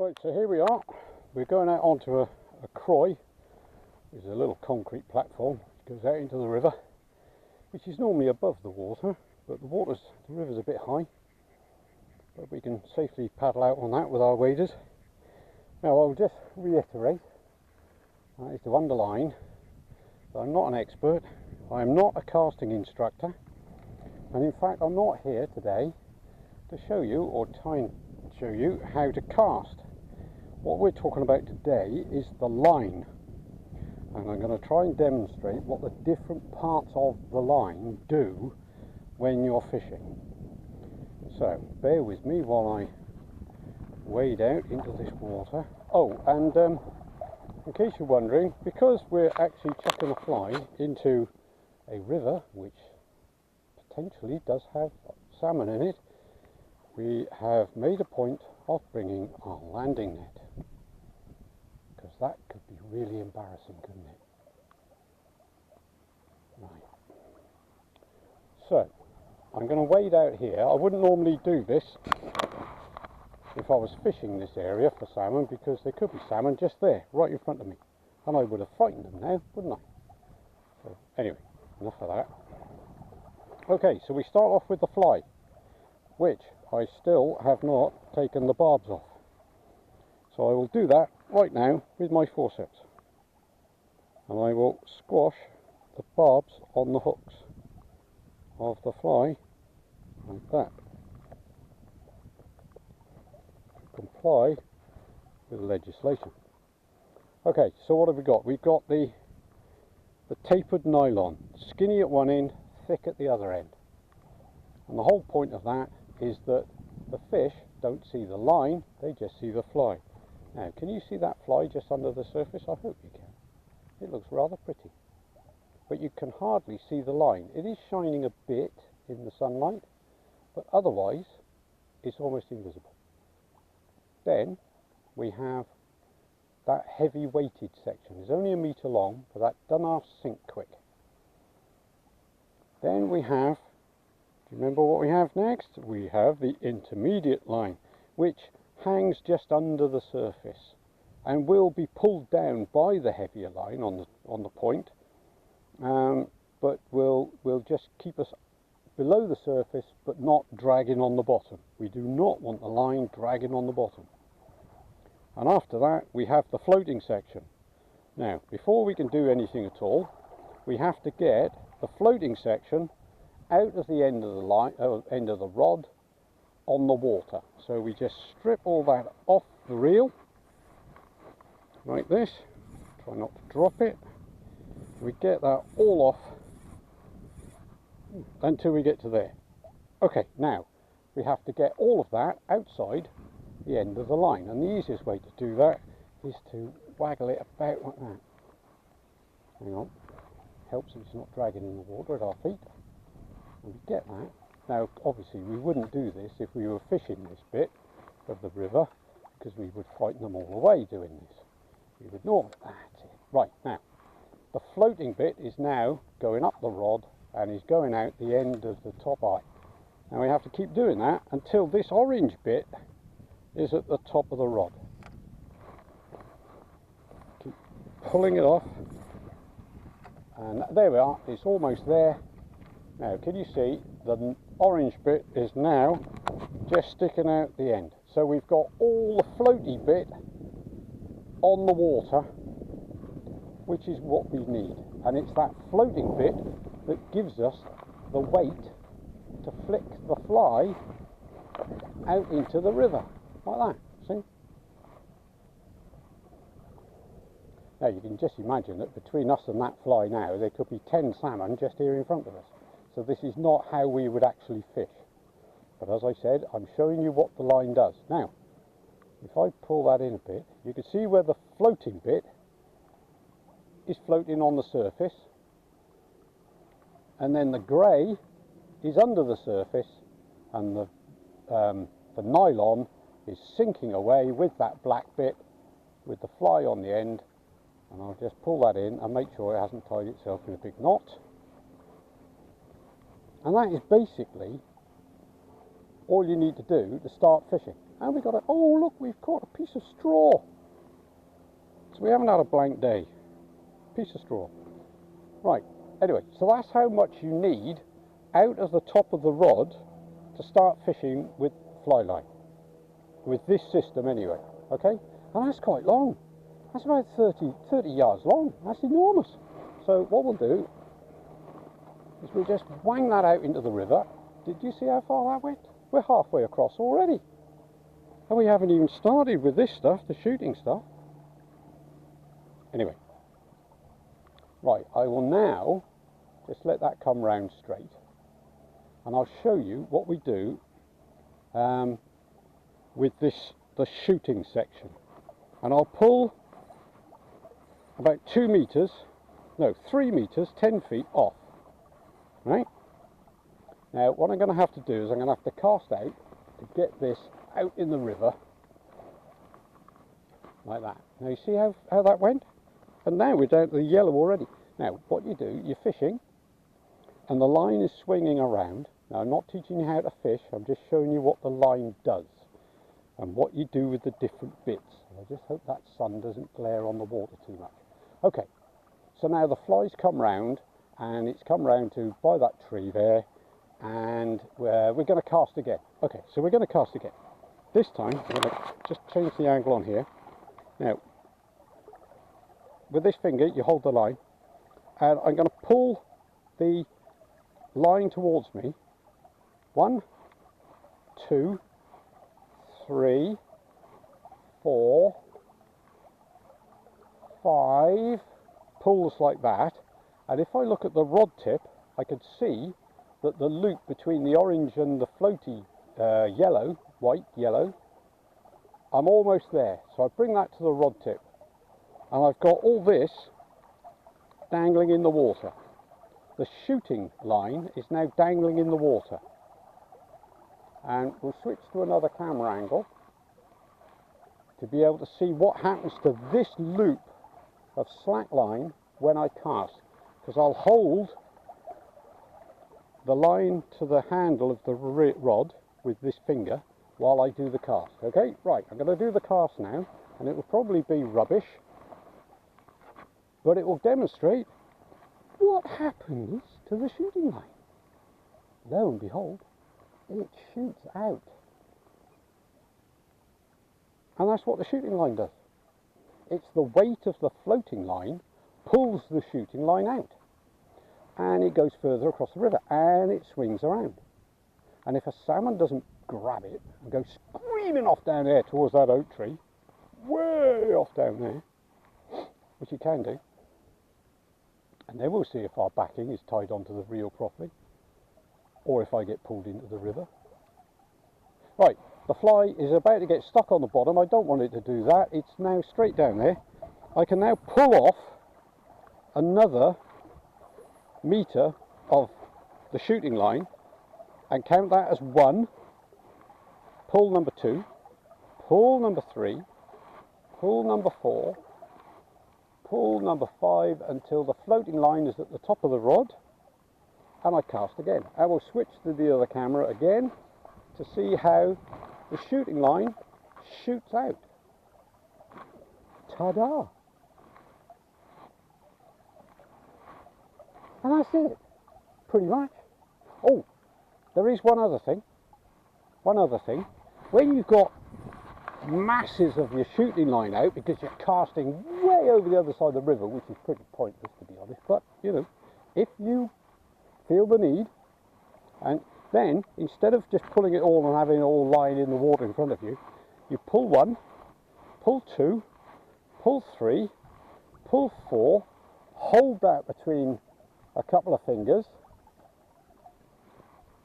Right, so here we are. We're going out onto a croy, which is a little concrete platform which goes out into the river, which is normally above the water, but the river's a bit high, but we can safely paddle out on that with our waders. Now I'll just reiterate, that is to underline, that I'm not an expert, I'm not a casting instructor, and in fact I'm not here today to show you or try and show you how to cast. What we're talking about today is the line, and I'm going to try and demonstrate what the different parts of the line do when you're fishing. So bear with me while I wade out into this water. Oh, and in case you're wondering, because we're actually chucking a fly into a river which potentially does have salmon in it, we have made a point of bringing our landing net, because that could be really embarrassing, couldn't it? Right. So I'm going to wade out here. I wouldn't normally do this if I was fishing this area for salmon, because there could be salmon just there, right in front of me, and I would have frightened them now, wouldn't I? So anyway, enough of that. Okay, so we start off with the fly, which I still have not taken the barbs off. So I will do that right now with my forceps, and I will squash the barbs on the hooks of the fly like that, to comply with the legislation. Okay, so what have we got? We've got the tapered nylon, skinny at one end, thick at the other end, and the whole point of that is that the fish don't see the line, they just see the fly. Now, can you see that fly just under the surface? I hope you can. It looks rather pretty, but you can hardly see the line. It is shining a bit in the sunlight, but otherwise it's almost invisible. Then we have that heavy weighted section. It's only 1 metre long, but that doesn't half sink quick. Then we have, do you remember what we have next? We have the intermediate line, which hangs just under the surface and will be pulled down by the heavier line on the point, but will just keep us below the surface but not dragging on the bottom. We do not want the line dragging on the bottom. And after that we have the floating section. Now, before we can do anything at all, we have to get the floating section out of the end of the line, end of the rod, on the water. So we just strip all that off the reel like this. Try not to drop it. We get that all off until we get to there. Okay, now we have to get all of that outside the end of the line, and the easiest way to do that is to waggle it about like that. Hang on, helps if it's not dragging in the water at our feet. And we get that. Now obviously we wouldn't do this if we were fishing this bit of the river, because we would frighten them all away doing this. We would normally, that's it. Right, now the floating bit is now going up the rod and is going out the end of the top eye. Now we have to keep doing that until this orange bit is at the top of the rod. Keep pulling it off, and there we are, it's almost there. Now can you see the orange bit is now just sticking out the end. So we've got all the floaty bit on the water, which is what we need, and it's that floating bit that gives us the weight to flick the fly out into the river like that. See? Now you can just imagine that between us and that fly now there could be 10 salmon just here in front of us. So this is not how we would actually fish. But as I said, I'm showing you what the line does. Now, if I pull that in a bit, you can see where the floating bit is floating on the surface, and then the grey is under the surface, and the nylon is sinking away with that black bit with the fly on the end. And I'll just pull that in and make sure it hasn't tied itself in a big knot. And that is basically all you need to do to start fishing. And we got a, oh look, we've caught a piece of straw. So we haven't had a blank day. Piece of straw. Right, anyway, so that's how much you need out of the top of the rod to start fishing with fly line. With this system anyway, okay? And that's quite long. That's about 30 yards long. That's enormous. So what we'll do is we'll just wang that out into the river. Did you see how far that went? We're halfway across already. And we haven't even started with this stuff, the shooting stuff. Anyway. Right, I will now just let that come round straight. And I'll show you what we do with the shooting section. And I'll pull about 2 meters, no, 3 meters, 10 feet off. Right? Now, what I'm going to have to do is I'm going to have to cast out to get this out in the river. Like that. Now, you see how that went? And now we're down to the yellow already. Now, what you do, you're fishing, and the line is swinging around. Now, I'm not teaching you how to fish, I'm just showing you what the line does, and what you do with the different bits. I just hope that sun doesn't glare on the water too much. Okay, so now the fly's come round, and it's come round to by that tree there, and we're going to cast again. Okay, so we're going to cast again. This time, I'm going to just change the angle on here. Now, with this finger, you hold the line, and I'm going to pull the line towards me. 1, 2, 3, 4, 5 pulls like that, and if I look at the rod tip, I could see that the loop between the orange and the floaty yellow, white, yellow, I'm almost there. So I bring that to the rod tip, and I've got all this dangling in the water. The shooting line is now dangling in the water. And we'll switch to another camera angle to be able to see what happens to this loop of slack line when I cast. Because I'll hold the line to the handle of the rod with this finger while I do the cast. Okay, right, I'm going to do the cast now, and it will probably be rubbish, but it will demonstrate what happens to the shooting line. Lo and behold, it shoots out. And that's what the shooting line does. It's the weight of the floating line pulls the shooting line out. And it goes further across the river, and it swings around. And if a salmon doesn't grab it and go screaming off down there towards that oak tree, way off down there, which you can do, and then we'll see if our backing is tied onto the reel properly, or if I get pulled into the river. Right, the fly is about to get stuck on the bottom. I don't want it to do that. It's now straight down there. I can now pull off another meter of the shooting line and count that as 1, pull number 2, pull number 3, pull number 4, pull number 5 until the floating line is at the top of the rod, and I cast again. I will switch to the other camera again to see how the shooting line shoots out. Ta-da! And that's it, pretty much. Oh, there is one other thing. When you've got masses of your shooting line out because you're casting way over the other side of the river, which is pretty pointless to be honest, but you know, if you feel the need, and then instead of just pulling it all and having it all lying in the water in front of you, you pull 1, pull 2, pull 3, pull 4, hold that between a couple of fingers,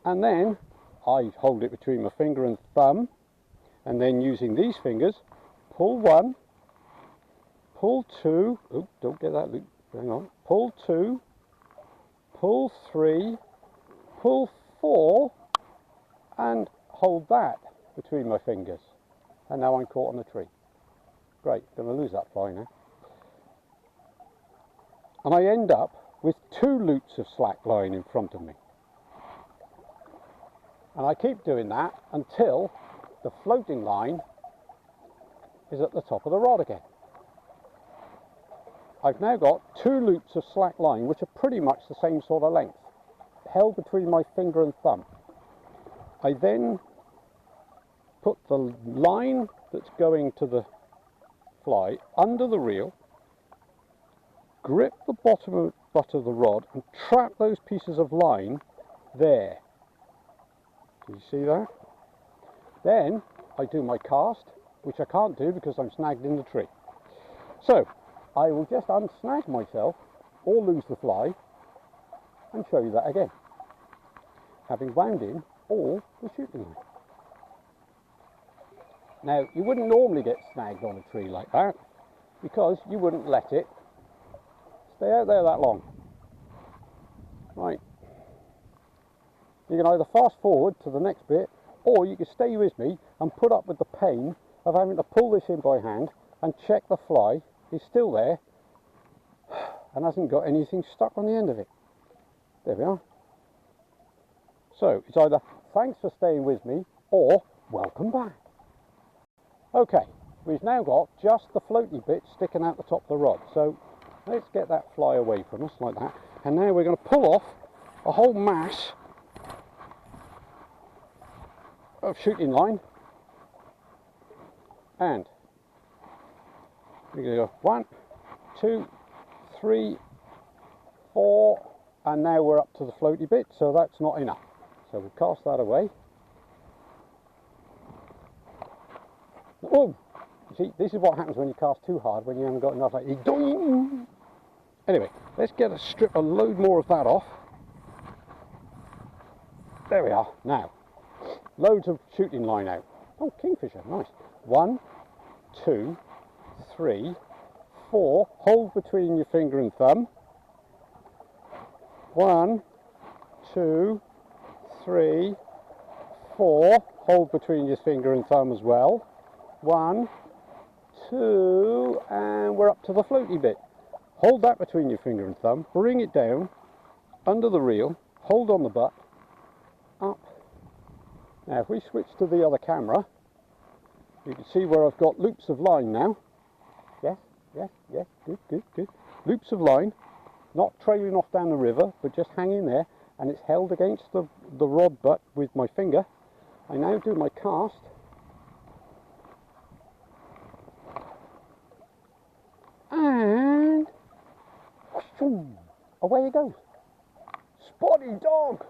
and then I hold it between my finger and thumb, and then using these fingers, pull 1, pull 2, oh, don't get that loop, hang on, pull 2, pull 3, pull 4, and hold that between my fingers. And now I'm caught on the tree. Great, going to lose that fly now. And I end up with 2 loops of slack line in front of me. And I keep doing that until the floating line is at the top of the rod again. I've now got 2 loops of slack line which are pretty much the same sort of length, held between my finger and thumb. I then put the line that's going to the fly under the reel, grip the bottom butt of the rod and trap those pieces of line there. Do you see that? Then I do my cast, which I can't do because I'm snagged in the tree. So I will just unsnag myself or lose the fly and show you that again, having wound in all the shooting line. Now, you wouldn't normally get snagged on a tree like that because you wouldn't let it stay out there that long. Right, you can either fast forward to the next bit, or you can stay with me and put up with the pain of having to pull this in by hand and check the fly is still there and hasn't got anything stuck on the end of it. There we are. So it's either thanks for staying with me or welcome back. Okay, we've now got just the floaty bit sticking out the top of the rod. So let's get that fly away from us like that. And now we're going to pull off a whole mass of shooting line. And we're going to go 1, 2, 3, 4, and now we're up to the floaty bit, so that's not enough. So we cast that away. Oh, see, this is what happens when you cast too hard, when you haven't got enough. Like, anyway, let's get a load more of that off. There we are. Now, loads of shooting line out. Oh, kingfisher, nice. 1, 2, 3, 4. Hold between your finger and thumb. 1, 2, 3, 4. Hold between your finger and thumb as well. 1, 2, and we're up to the floaty bit. Hold that between your finger and thumb, bring it down under the reel, hold on the butt, up. Now if we switch to the other camera, you can see where I've got loops of line now. Yes, yes, yes, good, good, good. Loops of line, not trailing off down the river, but just hanging there, and it's held against the rod butt with my finger. I now do my cast. And away it goes. Spotty dog!